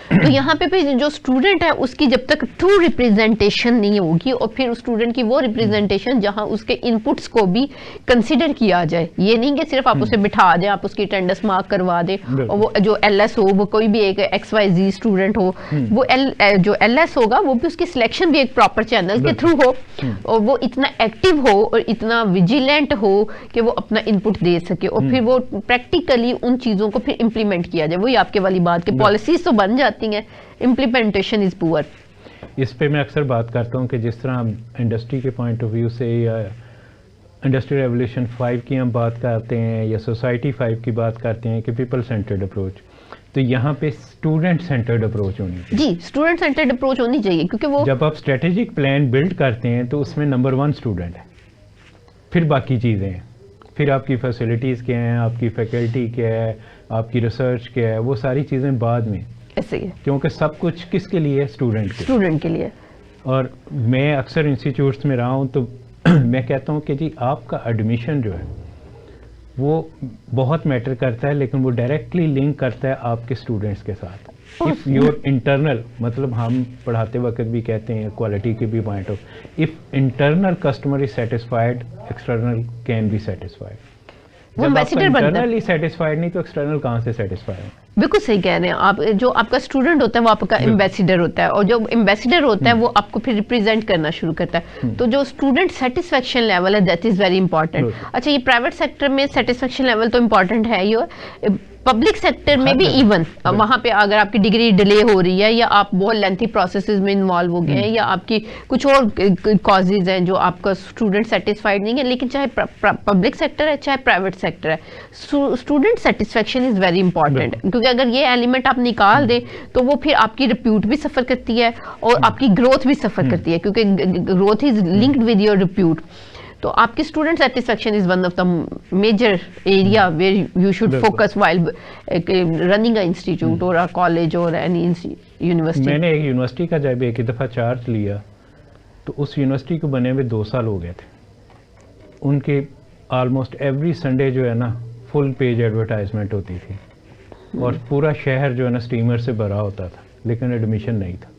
तो यहाँ पे भी जो स्टूडेंट है उसकी जब तक ट्रू रिप्रेजेंटेशन नहीं होगी, और फिर स्टूडेंट की वो रिप्रेजेंटेशन जहाँ उसके इनपुट्स को भी कंसिडर किया जाए, ये नहीं कि सिर्फ आप उसे बिठा दें, आप उसकी अटेंडेंस मार्क करवा दें, और वो जो एलएस हो, वो कोई भी एक XYZ स्टूडेंट हो, वो जो एलएस होगा वो भी उसकी सिलेक्शन भी एक प्रॉपर चैनल के थ्रू हो, और वो इतना एक्टिव हो और इतना विजिलेंट हो कि वो अपना इनपुट दे सके, और फिर वो प्रैक्टिकली उन चीज़ों को फिर इम्प्लीमेंट किया जाए। वही आपके वाली बात कि पॉलिसीज तो बन जाती है, इम्प्लीमेंटेशन इज पुअर। इस पे मैं अक्सर बात करता हूँ कि जिस तरह हम इंडस्ट्री के पॉइंट ऑफ व्यू से या इंडस्ट्रियल रेवोल्यूशन 5 की हम बात करते हैं या सोसाइटी 5 की बात करते हैं कि पीपल सेंटर्ड अप्रोच, तो यहाँ पे स्टूडेंट सेंटर्ड अप्रोच होनी चाहिए। जी, स्टूडेंट सेंटर्ड अप्रोच होनी चाहिए, क्योंकि वो जब आप स्ट्रेटेजिक प्लान बिल्ड करते हैं तो उसमें नंबर 1 स्टूडेंट है, फिर बाकी चीज़ें हैं, फिर आपकी फैसिलिटीज़ क्या हैं, आपकी फैकल्टी क्या है, आपकी रिसर्च क्या है, वो सारी चीज़ें बाद में। ऐसे ही है, क्योंकि सब कुछ किसके लिए है? स्टूडेंट के लिए। और मैं अक्सर इंस्टीट्यूट्स में रहा हूँ तो मैं कहता हूँ कि जी आपका एडमिशन जो है वो बहुत मैटर करता है, लेकिन वो डायरेक्टली लिंक करता है आपके स्टूडेंट्स के साथ। इफ़ योर इंटरनल, मतलब हम पढ़ाते वक्त भी कहते हैं क्वालिटी के भी point of, if internal customer is satisfied, external can be satisfied. वो एम्बेसडर बनता है। इंटरनली सेटिस्फाइड नहीं तो एक्सटर्नल कहाँ से सेटिस्फाइड है? बिल्कुल सही कह रहे हैं आप। जो आपका स्टूडेंट होता है वो आपका एम्बेसडर होता है, और जो एम्बेसडर होता है वो आपको फिर रिप्रेजेंट करना शुरू करता है। तो जो स्टूडेंट सेटिस्फेक्शन लेवल है दैट इज वेरी इंपॉर्टेंट। अच्छा, ये प्राइवेट सेक्टर में सेटिस्फेक्शन लेवल तो इंपॉर्टेंट है ही, पब्लिक सेक्टर में भी इवन वहाँ पे अगर आपकी डिग्री डिले हो रही है या आप बहुत लेंथी प्रोसेसेस में इन्वॉल्व हो गए हैं या आपकी कुछ और कॉजेज हैं जो आपका स्टूडेंट सेटिस्फाइड नहीं है, लेकिन चाहे पब्लिक सेक्टर है चाहे प्राइवेट सेक्टर है, student satisfaction is very important. क्योंकि अगर ये एलिमेंट आप निकाल दें तो वो फिर आपकी रिप्यूट भी सफ़र करती है और आपकी ग्रोथ भी सफ़र करती है, क्योंकि growth is linked with your repute. तो आपकी student satisfaction is one of the major area where you should focus while running a institute or a college or any university. मैंने एक यूनिवर्सिटी का जब एक दफ़ा चार्ज लिया तो उस यूनिवर्सिटी को बने हुए 2 साल हो गए थे। उनके ऑलमोस्ट एवरी संडे जो है ना फुल पेज एडवर्टाइजमेंट होती थी और पूरा शहर जो है ना स्टीमर से भरा होता था, लेकिन एडमिशन नहीं था।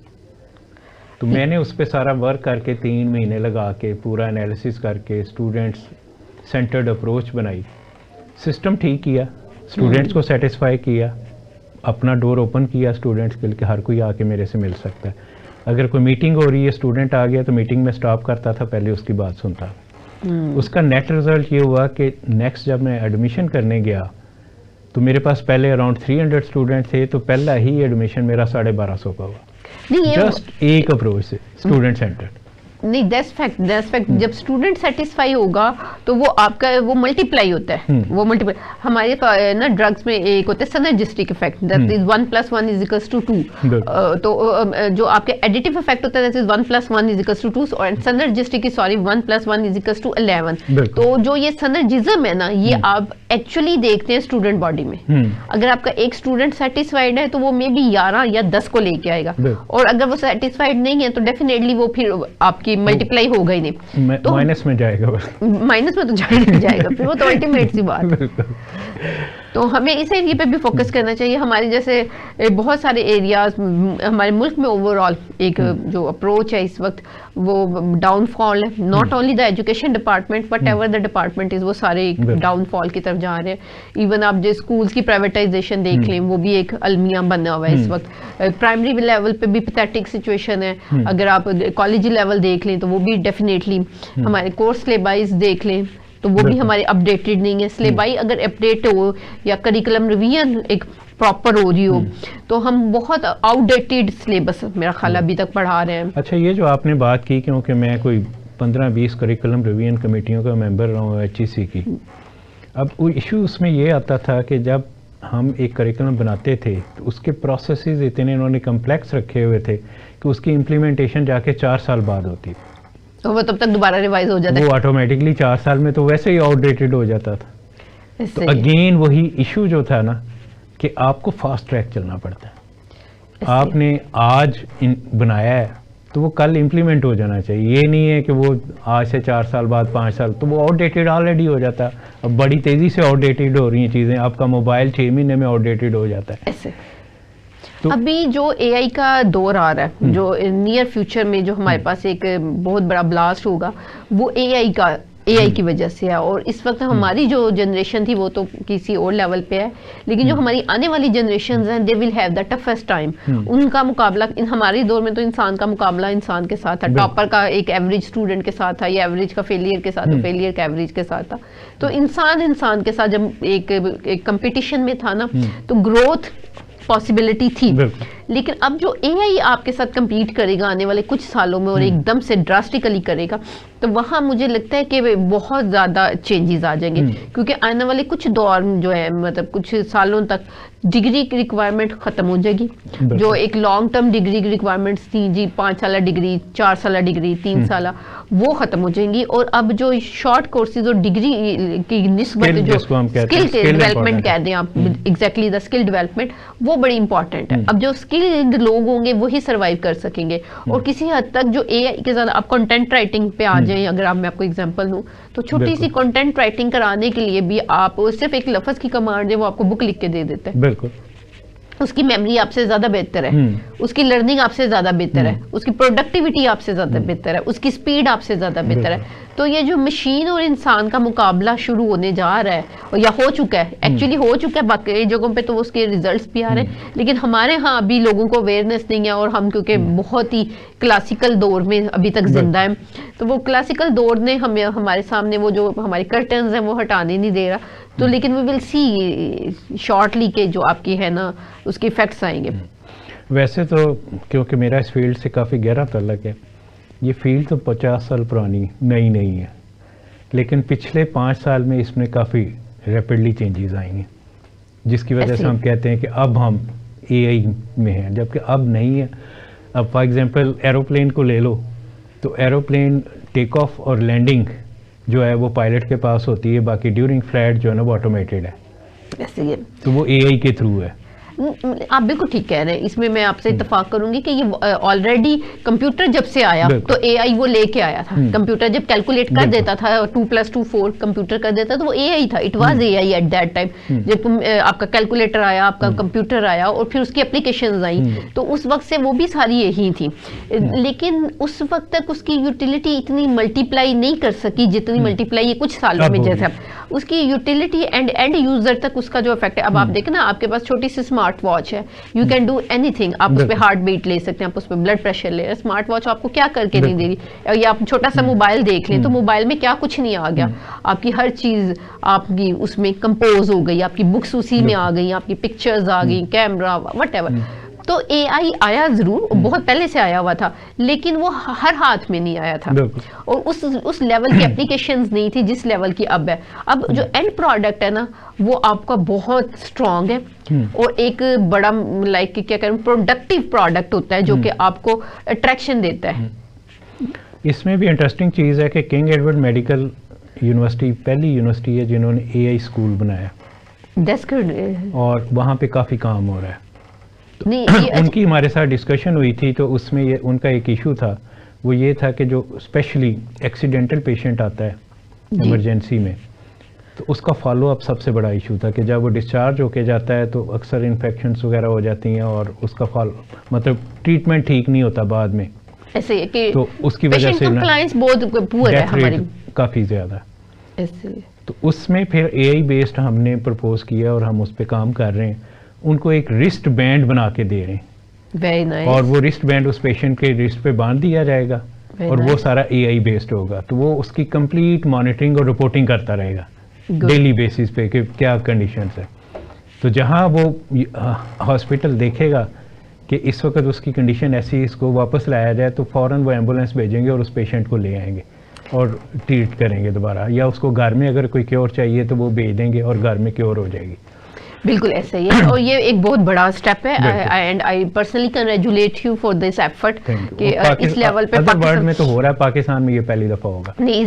तो मैंने उस पर सारा वर्क करके 3 महीने लगा के पूरा एनालिसिस करके स्टूडेंट्स सेंटर्ड अप्रोच बनाई, सिस्टम ठीक किया, स्टूडेंट्स को सेटिस्फाई किया, अपना डोर ओपन किया स्टूडेंट्स के लिए, हर कोई आके मेरे से मिल सकता है। अगर कोई मीटिंग हो रही है, स्टूडेंट आ गया तो मीटिंग में स्टॉप करता था, पहले उसकी बात सुनता। उसका नेट रिजल्ट ये हुआ कि नेक्स्ट जब मैं एडमिशन करने गया तो मेरे पास पहले अराउंड 300 स्टूडेंट थे, तो पहला ही एडमिशन मेरा 1250 का हुआ, जस्ट एक अप्रोच से स्टूडेंट सेंटर। नहीं, दैट्स फैक्ट। जब स्टूडेंट सेटिस्फाई होगा तो वो आपका वो मल्टीप्लाई होता है, वो मल्टीप्लाई। हमारे ना ड्रग्स में एक होता है सिनर्जिस्टिक इफेक्ट, दैट इज 1 + 1 = 2। तो जो आपके एडिटिव इफेक्ट होता है दैट इज 1 + 1 = 2, और सिनर्जिस्टिक 1 + 1 = 11। तो जो ये सिनर्जिज्म है ना, ये आप एक्चुअली देखते हैं स्टूडेंट बॉडी में। अगर आपका एक स्टूडेंट सेटिस्फाइड है तो वो मे बी 11 या 10 को लेके आएगा, और अगर वो सेटिस्फाइड नहीं है तो डेफिनेटली वो फिर आपकी मल्टीप्लाई होगा ही नहीं, तो माइनस में जाएगा। माइनस में तो जाएगा फिर वो तो अल्टीमेट सी बात। तो हमें इस एरिया पे भी फोकस करना चाहिए। हमारे जैसे बहुत सारे एरियाज हमारे मुल्क में ओवरऑल एक जो अप्रोच है इस वक्त वो डाउनफॉल है। Not only the education department but ever the department is, वो सारे डाउनफॉल की तरफ जा रहे हैं। इवन आप जो स्कूल्स की प्राइवेटाइजेशन देख लें, वो भी एक अलमिया बना हुआ है इस वक्त। प्राइमरी लेवल पे भी पैथेटिक सिचुएशन है। अगर आप कॉलेज लेवल देख लें तो वो भी डेफिनेटली, हमारे कोर्स सिलेबस देख लें तो वो भी हमारे अपडेटेड नहीं है। सिलेबाई अगर अपडेट हो या करिकुलम रिवीजन एक प्रॉपर हो रही हो। तो हम बहुत आउटडेटेड सिलेबस मेरा ख्याल अभी तक पढ़ा रहे हैं। अच्छा, ये जो आपने बात की, क्योंकि मैं कोई 15-20 करिकुलम रिवीजन कमेटियों का मेंबर रहा हूँ HEC की, अब वो इशू उसमें ये आता था कि जब हम एक करिकुलम बनाते थे तो उसके प्रोसेसेस इतने इन्होंने कम्प्लेक्स रखे हुए थे कि उसकी इम्प्लीमेंटेशन जाके 4 साल बाद होती, तो वो तब तक दोबारा रिवाइज हो जाता है, वो ऑटोमेटिकली 4 साल में तो वैसे ही आउटडेटेड हो जाता था। तो अगेन वही इशू जो था ना कि आपको फास्ट ट्रैक चलना पड़ता है। आपने आज बनाया है तो वो कल इम्प्लीमेंट हो जाना चाहिए, ये नहीं है कि वो आज से 4 साल बाद 5 साल, तो वो आउटडेटेड ऑलरेडी हो जाता है। अब बड़ी तेज़ी से आउटडेटेड हो रही हैं चीज़ें, आपका मोबाइल 6 महीने में आउटडेटेड हो जाता है ऐसे। तो अभी जो AI का दौर आ रहा है, जो नियर फ्यूचर में जो हमारे पास एक बहुत बड़ा ब्लास्ट होगा, वो AI की वजह से है। और इस वक्त हमारी जो जनरेशन थी वो तो किसी और लेवल पे है, लेकिन जो हमारी आने वाली जनरेशन हैं, they will have the toughest time. उनका मुकाबला हमारे दौर में तो इंसान का मुकाबला इंसान के साथ था, टॉपर का एक एवरेज स्टूडेंट के साथ था, या एवरेज का फेलियर के साथ, फेलियर का एवरेज के साथ था। तो इंसान के साथ जब एक कंपटीशन में था ना, तो ग्रोथ पॉसिबिलिटी थी। लेकिन अब जो AI आपके साथ compete करेगा आने वाले कुछ सालों में और एकदम से ड्रास्टिकली करेगा, तो वहाँ मुझे लगता है कि बहुत ज़्यादा चेंजेस आ जाएंगे। क्योंकि आने वाले कुछ दौर जो है, मतलब कुछ सालों तक डिग्री की रिक्वायरमेंट ख़त्म हो जाएगी। जो एक लॉन्ग टर्म डिग्री की रिक्वायरमेंट्स थी जी, 5 साल डिग्री, 4 साल डिग्री, 3 साल, वो ख़त्म हो जाएंगी। और अब जो शॉर्ट कोर्सेज और डिग्री की निस्बत जो स्किल डेवलपमेंट कह दें आप, एग्जैक्टली द स्किल डेवलपमेंट, वो बड़ी इंपॉर्टेंट है। अब जो स्किल्ड लोग होंगे वही सर्वाइव कर सकेंगे। और किसी हद तक जो AI के साथ आप कंटेंट राइटिंग पे आ जाए, अगर आप मैं आपको एग्जांपल दूं, तो छोटी सी कंटेंट राइटिंग कराने के लिए भी आप सिर्फ एक लफ्ज की कमांड है, वो आपको बुक लिख के दे देते हैं। बिल्कुल, उसकी मेमोरी आपसे ज्यादा बेहतर है, उसकी लर्निंग आपसे ज्यादा बेहतर है, उसकी प्रोडक्टिविटी आपसे ज्यादा बेहतर है, उसकी स्पीड आपसे ज्यादा बेहतर है। तो ये जो मशीन और इंसान का मुकाबला शुरू होने जा रहा है, और या हो चुका है, एक्चुअली हो चुका है, बाकी जगहों पे तो उसके रिजल्ट्स भी आ रहे हैं, लेकिन हमारे यहाँ अभी लोगों को अवेयरनेस नहीं है। और हम क्योंकि बहुत ही क्लासिकल दौर में अभी तक जिंदा है, तो वो क्लासिकल दौर ने हमें हमारे सामने वो जो हमारे कर्टन्स हैं वो हटाने नहीं दे रहा। तो लेकिन वी विल सी शॉर्टली के जो आपकी है ना उसके इफेक्ट्स आएंगे। वैसे तो क्योंकि मेरा इस फील्ड से काफ़ी गहरा ताल्लुक है, ये फील्ड तो 50 साल पुरानी नई नहीं है, लेकिन पिछले 5 साल में इसमें काफ़ी रैपिडली चेंजेस आई हैं, जिसकी वजह से हम कहते हैं कि अब हम AI में हैं, जबकि अब नहीं है। अब फॉर एग्जांपल एरोप्लेन को ले लो, तो एरोप्लेन टेक ऑफ और लैंडिंग जो है वो पायलट के पास होती है, बाकी ड्यूरिंग फ्लाइट जो है ना वो ऑटोमेटेड है, तो वो AI के थ्रू है। आप बिल्कुल ठीक कह रहे हैं, इसमें मैं आपसे इत्तेफाक करूंगी कि ये ऑलरेडी कंप्यूटर जब से आया तो AI वो लेके आया था। कंप्यूटर जब कैलकुलेट कर देता था 2+2 4 कंप्यूटर कर देता, तो वो AI था, it was AI at that time. जब आपका कैलकुलेटर आया, आपका कंप्यूटर आया और फिर उसकी एप्लीकेशंस आई, तो उस वक्त से वो भी सारी यही थी। लेकिन उस वक्त तक उसकी यूटिलिटी इतनी मल्टीप्लाई नहीं कर सकी जितनी मल्टीप्लाई ये कुछ सालों में, जैसे उसकी यूटिलिटी एंड यूजर तक उसका जो इफेक्ट है। अब आप देखें ना, आपके पास छोटी सी स्मार्ट वॉच है, यू कैन डू एनीथिंग। आप उस पर हार्ट बीट ले सकते हैं, आप उस पर ब्लड प्रेशर ले रहे हैं। स्मार्ट वॉच आपको क्या करके नहीं दे रही। या आप छोटा सा मोबाइल देख लें, तो मोबाइल में क्या कुछ नहीं आ गया, आपकी हर चीज आपकी उसमें कंपोज हो गई, आपकी बुक्स उसी में आ गई, आपकी पिक्चर्स आ गई, कैमरा व्हाटएवर। तो AI आया जरूर, बहुत पहले से आया हुआ था, लेकिन वो हर हाथ में नहीं आया था, और उस लेवल की एप्लीकेशंस नहीं थी जिस लेवल की अब है। अब जो एंड प्रोडक्ट है ना, वो आपका बहुत स्ट्रांग है, और एक बड़ा लाइक क्या करें प्रोडक्टिव प्रोडक्ट होता है जो कि आपको अट्रैक्शन देता है। इसमें भी इंटरेस्टिंग चीज़ है कि किंग एडवर्ड मेडिकल यूनिवर्सिटी पहली यूनिवर्सिटी है जिन्होंने AI स्कूल बनाया, और वहाँ पे काफ़ी काम हो रहा है। उनकी हमारे साथ डिस्कशन हुई थी, तो उसमें ये उनका एक इशू था, वो ये था कि जो स्पेशली एक्सीडेंटल पेशेंट आता है इमरजेंसी में, तो उसका फॉलो अप सबसे बड़ा इशू था कि जब वो डिस्चार्ज होके जाता है तो अक्सर इन्फेक्शंस वगैरह हो जाती हैं, और उसका मतलब ट्रीटमेंट ठीक नहीं होता बाद में, ऐसे है कि तो उसकी वजह से बहुत पुअर है हमारी, काफ़ी ज़्यादा। ऐसे तो उसमें फिर AI बेस्ड हमने प्रपोज किया और हम उस पर काम कर रहे हैं। उनको एक रिस्ट बैंड बना के दे रहे हैं, वेरी नाइस, और वो रिस्ट बैंड उस पेशेंट के रिस्ट पे बांध दिया जाएगा, और वो सारा AI बेस्ड होगा, तो वो उसकी कंप्लीट मॉनिटरिंग और रिपोर्टिंग करता रहेगा डेली बेसिस पे कि क्या कंडीशंस है। तो जहाँ वो हॉस्पिटल देखेगा कि इस वक्त उसकी कंडीशन ऐसी, इसको वापस लाया जाए, तो फ़ौरन वो एम्बुलेंस भेजेंगे और उस पेशेंट को ले आएंगे और ट्रीट करेंगे दोबारा, या उसको घर में अगर कोई क्योर चाहिए तो वो भेज देंगे और घर में क्योर हो जाएगी। बिल्कुल ऐसा ही है और ये एक बहुत बड़ा स्टेप है and I personally congratulate you for this effort कि इस लेवल पे वर्ल्ड में तो हो रहा है, पाकिस्तान में ये पहली दफा होगा। नहीं,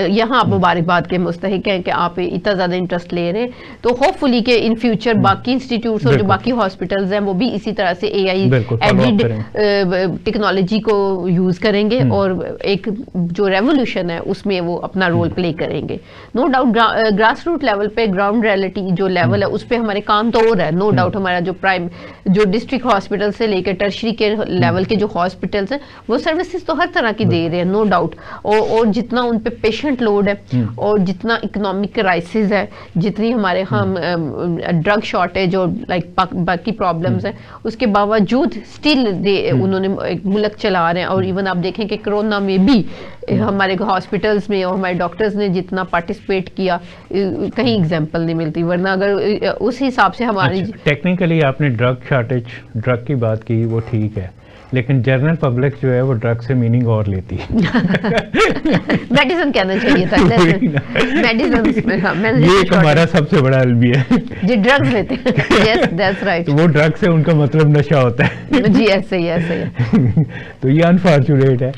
यहाँ आप मुबारकबाद के मुस्तहिक हैं कि आप इतना ज़्यादा इंटरेस्ट ले रहे हैं, तो होपफुली कि इन फ्यूचर बाकी इंस्टीट्यूट्स और जो बाकी हॉस्पिटल्स हैं वो भी इसी तरह से AI एडिड टेक्नोलॉजी को यूज़ करेंगे और एक जो रेवोल्यूशन है उसमें वो अपना रोल प्ले करेंगे। No doubt grass root level पे, ग्राउंड रियलिटी जो लेवल है उस पर हमारे काम तो हो रहा है, नो डाउट। हमारा जो डिस्ट्रिक्ट हॉस्पिटल से लेकर टर्शरी के लेवल के जो हॉस्पिटल्स हैं वो सर्विसेज तो हर तरह की दे रहे हैं, नो डाउट। और जितना उन पे पेशेंट लोड है और जितना इकोनॉमिक क्राइसिस है, जितनी हमारे हम ड्रग शॉर्टेज और लाइक बाकी प्रॉब्लम्स हैं, उसके बावजूद स्टिल उन्होंने एक मुल्क चला रहे हैं। और इवन आप देखें कि कोरोना में भी हमारे हॉस्पिटल्स में और हमारे डॉक्टर्स ने जितना पार्टिसिपेट किया, कहीं एग्जाम्पल नहीं मिलती। वरना अगर उस हिसाब से हमारी टेक्निकली आपने ड्रग शॉर्टेज, ड्रग की बात की, वो ठीक है, लेकिन जनरल पब्लिक जो है वो ड्रग से मीनिंग और लेती है। मेडिसिन कहना चाहिए था, मेडिसिन ये हमारा सबसे बड़ा अलविया है जी, ड्रग्स लेते हैं। यस दैट्स राइट, वो ड्रग से उनका मतलब नशा होता है। जी ऐसे ही ऐसे ही। तो ये अनफॉर्चुनेट है,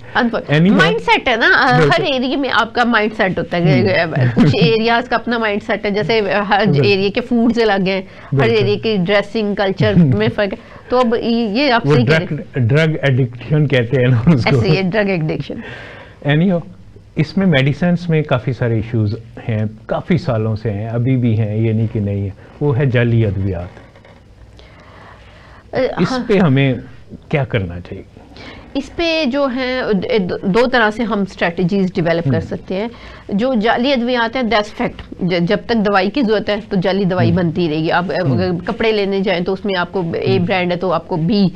माइंडसेट है ना, हर एरिया में आपका माइंडसेट होता है। कुछ एरियाज का अपना माइंडसेट है, जैसे हर एरिया के फूड्स अलग हैं, हर एरिया की ड्रेसिंग कल्चर में फर्क है। तो अब ये आप सही कह रहे हैं, ड्रग एडिक्शन कहते हैं ना उसको, ऐसे ही ड्रग एडिक्शन। एनीहो, इसमें मेडिसिन में काफ़ी सारे इश्यूज हैं, काफ़ी सालों से हैं, अभी भी हैं, ये नहीं कि नहीं है। वो है जाली अद्वियात। इस पे हमें क्या करना चाहिए? इस पे जो है दो तरह से हम स्ट्रेटजीज डेवलप कर सकते हैं। जो जाली अद्वियात हैं, दैट्स फैक्ट, जब तक दवाई की जरूरत है तो जाली दवाई बनती रहेगी। आप अगर कपड़े लेने जाएं तो उसमें आपको A ब्रांड है तो आपको B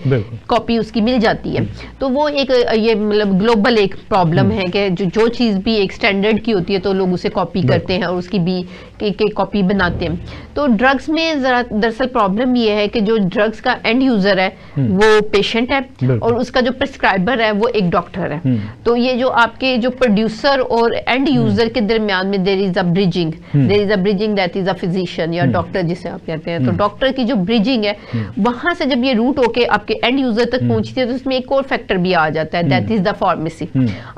कॉपी उसकी मिल जाती है। तो वो एक ये मतलब ग्लोबल एक प्रॉब्लम है कि जो चीज़ भी एक स्टैंडर्ड की होती है तो लोग उसे कॉपी करते हैं और उसकी B की कॉपी बनाते हैं। तो ड्रग्स में जरा दरअसल प्रॉब्लम ये है कि जो ड्रग्स का एंड यूजर है वो पेशेंट है और उसका जो प्रिस्क्राइबर है वो एक डॉक्टर है। तो ये जो आपके जो प्रोड्यूसर और एंड यूजर के दरमियान में there is a bridging that is a physician या डॉक्टर जिसे आप कहते हैं। तो डॉक्टर की जो ब्रिजिंग है वहां से जब ये रूट होके आपके एंड यूजर तक पहुंचती है तो उसमें एक और फैक्टर भी आ जाता है, दैट इज द फार्मेसी।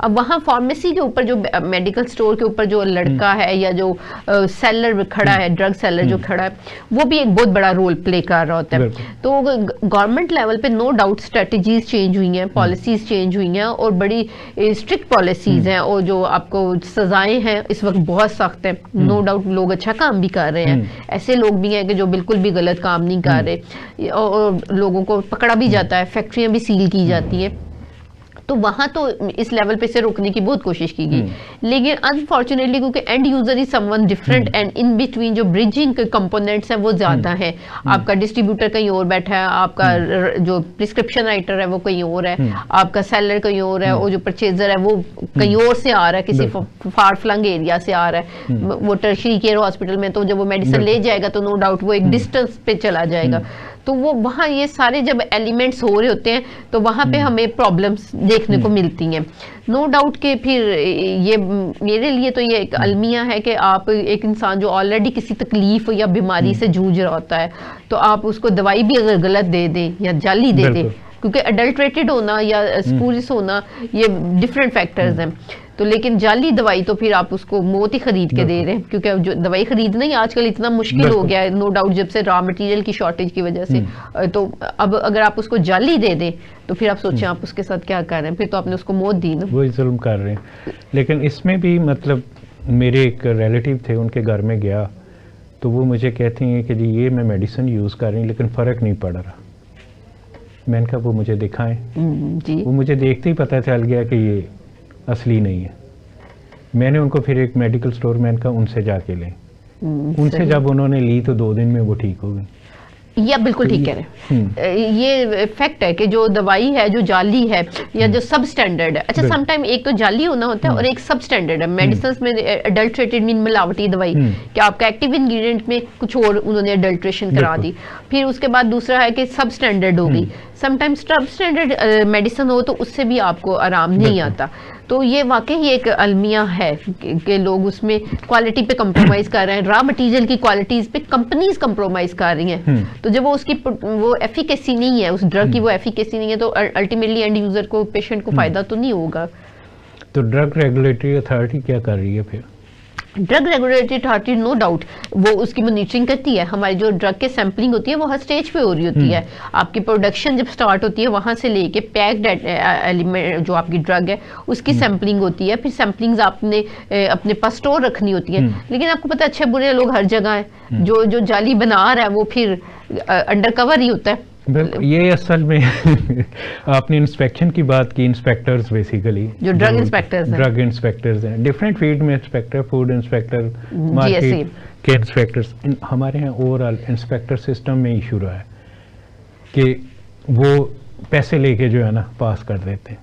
अब वहां फार्मेसी के ऊपर जो मेडिकल स्टोर के ऊपर जो लड़का है या जो सेलर खड़ा है, ड्रग सेलर जो खड़ा है, वो भी एक बहुत बड़ा रोल प्ले कर रहा होता है। तो गवर्नमेंट लेवल पे नो डाउट स्ट्रेटजीज चेंज हुई हैं, पॉलिसीज चेंज हुई हैं और बड़ी स्ट्रिक्ट पॉलिसीज हैं और जो आपको सजाएं हैं इस वक्त बहुत सख्त है। नो डाउट लोग अच्छा काम भी कर रहे हैं, ऐसे लोग भी हैं कि जो बिल्कुल भी गलत काम नहीं कर रहे और लोगों को पकड़ा भी जाता है, फैक्ट्रियां भी सील की जाती हैं। तो वहां तो इस लेवल पे से रोकने की बहुत कोशिश की गई, लेकिन अनफॉर्चुनेटली क्योंकि and user is someone different and in between जो ब्रिजिंग के कंपोनेंट्स हैं वो ज्यादा है। आपका डिस्ट्रीब्यूटर कहीं और बैठा है, आपका जो प्रिस्क्रिप्शन राइटर है वो कहीं और है, आपका सेलर कहीं और है और जो परचेजर है वो कहीं और से आ रहा है, किसी फार फ्लंग एरिया से आ रहा है। वो टर्शरी केयर हॉस्पिटल में तो जब वो मेडिसिन ले जाएगा तो नो डाउट वो एक डिस्टेंस पे चला जाएगा। तो वो वहाँ ये सारे जब एलिमेंट्स हो रहे होते हैं तो वहाँ पे हमें प्रॉब्लम्स देखने को मिलती हैं। नो डाउट के फिर ये मेरे लिए तो ये एक अलमिया है कि आप एक इंसान जो ऑलरेडी किसी तकलीफ या बीमारी से जूझ रहा होता है तो आप उसको दवाई भी अगर गलत दे दें या जाली दे दें, क्योंकि अडल्ट्रेटेड होना या स्पूरियस होना ये डिफरेंट फैक्टर्स हैं। तो लेकिन जाली दवाई तो फिर आप उसको मौत ही खरीद के दे रहे हैं, क्योंकि अब जो दवाई खरीदना ही आजकल इतना मुश्किल हो गया है, नो डाउट जब से रॉ मटेरियल की शॉर्टेज की वजह से। तो अब अगर आप उसको जाली दे दें तो फिर आप सोचें आप उसके साथ क्या कर रहे हैं, फिर तो आपने उसको मौत दी ना। वही जुल्म कर रहे हैं। लेकिन इसमें भी मतलब मेरे एक रिलेटिव थे, उनके घर में गया तो वो मुझे कहती हैं कि जी ये मैं मेडिसिन यूज़ कर रही हूँ लेकिन फ़र्क नहीं पड़ रहा। मैंने कहा वो मुझे दिखाएं जी। वो मुझे देखते ही पता चल गया कि ये असली नहीं है। मैंने उनको फिर एक मेडिकल स्टोर मैन का उनसे जाके लें, उनसे जब उन्होंने ली तो 2 दिन में वो ठीक हो गई। या बिल्कुल ठीक कह रहे हैं। ये फैक्ट है कि जो दवाई है जो जाली है या जो सब स्टैंडर्ड है, अच्छा समटाइम एक तो जाली होना होता है और एक सब स्टैंडर्ड है। मेडिसिन में अडल्ट्रेटेड मीन मिलावटी दवाई, कि आपका एक्टिव इंग्रेडिएंट में कुछ और उन्होंने अडल्ट्रेशन करा दी। फिर उसके बाद दूसरा है कि सब स्टैंडर्ड हो गई। समटाइम्स सब स्टैंडर्ड मेडिसिन हो तो उससे भी आपको आराम नहीं आता। तो ये वाकई एक अलमिया है कि लोग उसमें क्वालिटी पे कंप्रोमाइज कर रहे हैं, रॉ मटेरियल की क्वालिटीज पे कंपनीज कंप्रोमाइज कर रही हैं। तो जब वो एफिकेसी नहीं है उस ड्रग की, वो एफिकेसी नहीं है, तो अल्टीमेटली एंड यूजर को, पेशेंट को फायदा तो नहीं होगा। तो ड्रग रेगुलेटरी अथॉरिटी क्या कर रही है फिर? Drug regulatory authority no doubt वो उसकी मॉनिटरिंग करती है। हमारी जो ड्रग के सैंपलिंग होती है वो हर स्टेज पे हो रही होती है। आपकी प्रोडक्शन जब स्टार्ट होती है वहां से लेके पैक्ड एलिमेंट जो आपकी ड्रग है उसकी सैंपलिंग होती है। फिर सैंपलिंग्स आपने अपने पास स्टोर रखनी होती है। लेकिन आपको पता है अच्छे बुरे लोग हर जगह है। जो जाली बना रहा है वो फिर अंडर कवर ही होता है। ये असल में आपने इंस्पेक्शन की बात की, इंस्पेक्टर्स बेसिकली जो ड्रग इंस्पेक्टर्स हैं डिफरेंट फील्ड में, इंस्पेक्टर, फूड इंस्पेक्टर, मार्केट के इंस्पेक्टर्स। हमारे यहाँ ओवरऑल इंस्पेक्टर सिस्टम में इशू रहा है कि वो पैसे लेके जो है ना पास कर देते हैं।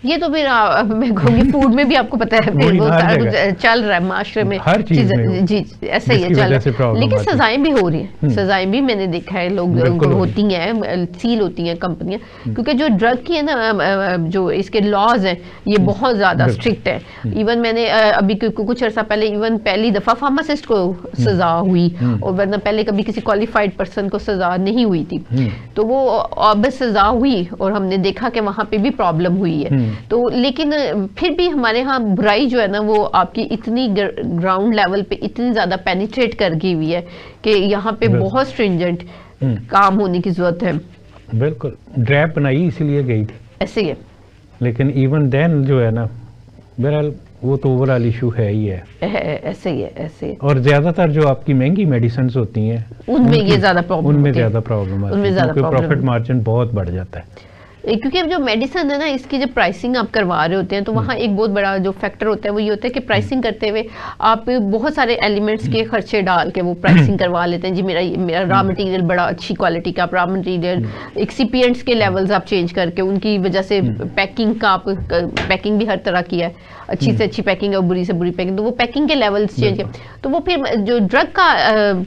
ये तो फिर मैं कहूँगी फूड में भी आपको पता है वो सारा कुछ चल रहा है माशरे में, हर चीज में जी ऐसा ही है चल रहा है। लेकिन सजाएं भी हो रही हैं, सजाएं भी मैंने देखा है लोग होती हैं, सील होती हैं कंपनियां, क्योंकि जो ड्रग की है ना जो इसके लॉज हैं ये बहुत ज्यादा स्ट्रिक्ट है। इवन मैंने अभी कुछ अर्सा पहले इवन पहली दफा फार्मासिस्ट को सजा हुई और वरना पहले कभी किसी क्वालिफाइड पर्सन को सजा नहीं हुई थी। तो वो अब सजा हुई और हमने देखा कि वहां पे भी प्रॉब्लम हुई है। तो लेकिन फिर भी हमारे यहाँ बुराई जो है ना वो आपकी इतनी ग्राउंड लेवल पे इतनी ज्यादा पेनिट्रेट कर गई हुई है कि यहाँ पे बहुत स्ट्रिंजेंट काम होने की जरूरत है। बिल्कुल, ड्रैप बनाई इसीलिए गई थी, ऐसे ही है। लेकिन इवन देन जो है ना बहरहाल वो तो ओवरऑल इशू है ही है, ऐसे ही है, ऐसे ही। और ज्यादातर जो आपकी महंगी मेडिसिन होती हैं उनमें ये ज्यादा प्रॉब्लम, उनमें ज्यादा प्रॉब्लम आती है, क्योंकि प्रॉफिट मार्जिन बहुत बढ़ जाता है। क्योंकि अब जो मेडिसिन है ना इसकी जब प्राइसिंग आप करवा रहे होते हैं तो वहाँ एक बहुत बड़ा जो फैक्टर होता है वो ये होता है कि प्राइसिंग करते हुए आप बहुत सारे एलिमेंट्स के खर्चे डाल के वो प्राइसिंग करवा लेते हैं। जी मेरा रॉ मटेरियल बड़ा अच्छी क्वालिटी का, आप रॉ मटेरियल एक्सिपिएंट्स के लेवल्स आप चेंज करके उनकी वजह से पैकिंग का आप पैकिंग भी हर तरह की है, अच्छी से अच्छी पैकिंग है और बुरी से बुरी पैकिंग, तो वो पैकिंग के लेवल्स चेंज है। तो वो फिर जो ड्रग का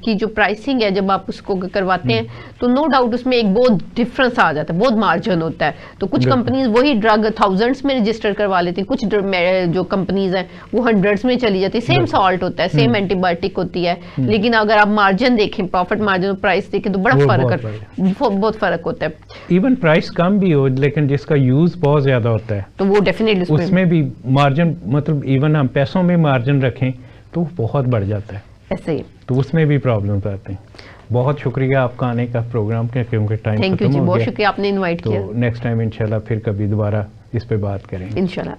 की जो प्राइसिंग है जब आप उसको करवाते हैं तो नो डाउट उसमें एक बहुत डिफरेंस आ जाता है, बहुत मार्जिन होता है। तो कुछ कंपनीज वही ड्रग थाउजेंड्स में रजिस्टर करवा लेती हैं, कुछ जो कंपनीज हैं वो हंड्रेड्स में चली जाती है। सेम सॉल्ट होता है, सेम एंटीबायोटिक होती है, लेकिन अगर आप मार्जिन देखें, प्रॉफिट मार्जिन और प्राइस देखें तो बड़ा फर्क, बहुत फर्क होता है। इवन प्राइस कम भी हो लेकिन जिसका यूज बहुत ज्यादा होता है तो वो डेफिनेटली उसमें भी मार्जिन, मतलब इवन हम पैसों में मार्जिन रखें तो बहुत बढ़ जाता है, ऐसे ही। तो उसमें भी प्रॉब्लम आते हैं। बहुत शुक्रिया आपका आने का प्रोग्राम के, क्योंकि टाइम खत्म हो गया। बहुत शुक्रिया आपने इनवाइट किया। तो नेक्स्ट टाइम इंशाल्लाह फिर कभी दोबारा इस पे बात करेंगे इंशाल्लाह।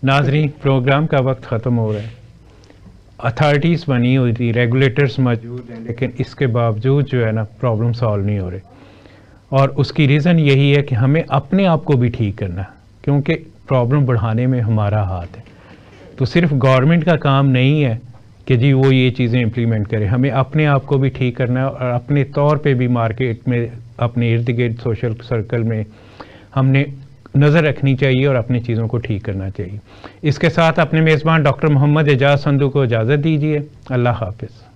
नाजरीन, प्रोग्राम का वक्त ख़त्म हो रहा है। अथॉरिटीज़ बनी हुई थी, रेगुलेटर्स मौजूद हैं, लेकिन इसके बावजूद जो है ना प्रॉब्लम सॉल्व नहीं हो रहे, और उसकी रीज़न यही है कि हमें अपने आप को भी ठीक करना है, क्योंकि प्रॉब्लम बढ़ाने में हमारा हाथ है। तो सिर्फ गवर्नमेंट का काम नहीं है कि जी वो ये चीज़ें इम्प्लीमेंट करे, हमें अपने आप को भी ठीक करना है और अपने तौर पे भी मार्केट में, अपने इर्द गिर्द सोशल सर्कल में हमने नज़र रखनी चाहिए और अपनी चीज़ों को ठीक करना चाहिए। इसके साथ अपने मेज़बान डॉक्टर मोहम्मद एजाज संधू को इजाज़त दीजिए। अल्लाह हाफिज़।